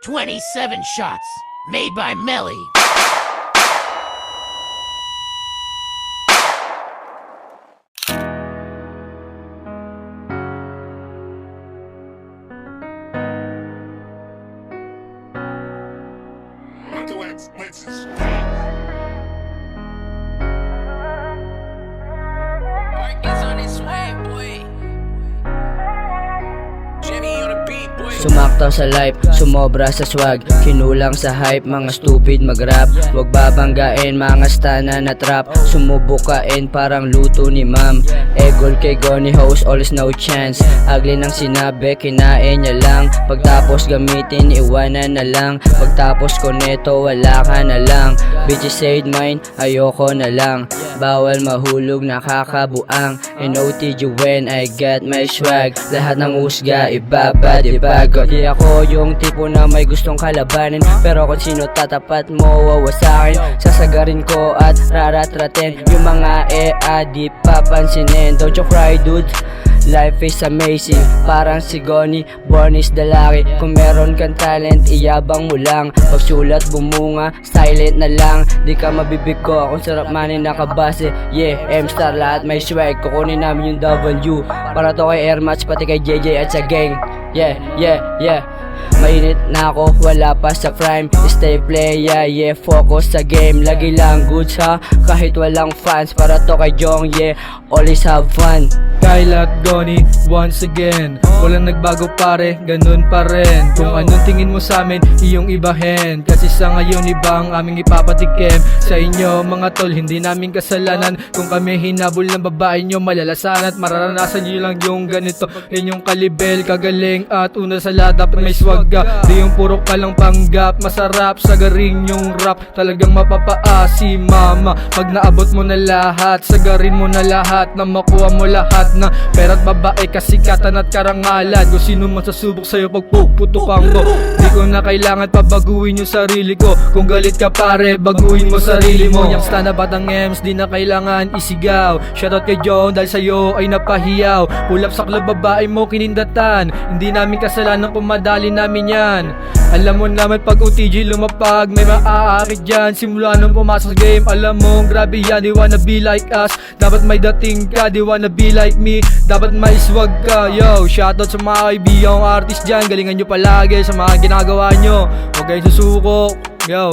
27 shots, made by Melly. Sumaktaw sa life, sumobra sa swag, kinulang sa hype, mga stupid mag-rap. Wag babanggain, mga stana na trap, sumubukain parang luto ni ma'am. Egol kay Goni host, always no chance. Ugly ng sinabi, kinain niya lang. Pagtapos gamitin, iwanan na lang. Pagtapos ko neto, wala ka na lang. Bitches said mine, ayoko na lang. Bawal mahulog, nakakabuang. In OTG when I get my swag, lahat ng husga, ibaba, diba? Di ako yung tipo na may gustong kalabanin, pero kung sino tatapat mo, wawasakin. Sasagarin ko at raratratin yung mga di papansinin. Don't you cry dude, life is amazing. Parang si Goni, born is the lucky. Kung meron kang talent, iyabang mo lang. Pagsulat bumunga, silent na lang. Di ka mabibig ko, kung sarap manin nakabase. Yeah, M-Star, lahat may swag. Kukunin namin yung W, para to kay Air Match, pati kay JJ at sa gang. Yeah. Mainit na ako, wala pa sa prime. Stay playa, yeah, focus sa game. Lagi lang goods ha, kahit walang fans. Para to kay Jong, yeah, always have fun. Kyle at Goni, once again. Walang nagbago pare, ganun pa rin. Kung anong tingin mo sa amin, iyong ibahin. Kasi sa ngayon iba ang aming ipapatikim. Sa inyo mga tol, hindi namin kasalanan. Kung kami hinabol ng babae nyo, malalasan. At mararanasan nyo lang yung ganito. Inyong kalibel, kagaling at una sa lahat dapat may swag ka. Di yung puro ka lang panggap, masarap sagarin yung rap. Talagang mapapaasi mama pag naabot mo na lahat. Sagarin mo na lahat, na makuha mo lahat na pera't babae, kasikatan at karangalan. Kung sino man sasubok sa'yo pag puputukan ko, di ko na kailangan pabaguhin yung sarili ko. Kung galit ka pare, baguhin mo sarili mo. Yung stand na batang Ems, di na kailangan isigaw. Shoutout kay John dahil sa'yo ay napahiyaw. Pulap sa club babae mo kinindatan, hindi namin kasalanan kung madali namin yan. Alam mo naman pag OTG lumapag, may maaakit dyan. Simula nung pumasok sa game, alam mo grabe yan. Di wanna be like us, dapat may dating ka. Di wanna be like me, dapat may swag ka. Yo, shoutout sa mga kaibigang artist dyan. Galingan nyo palagi sa mga ginagawa nyo, huwag kayo susuko. Yo.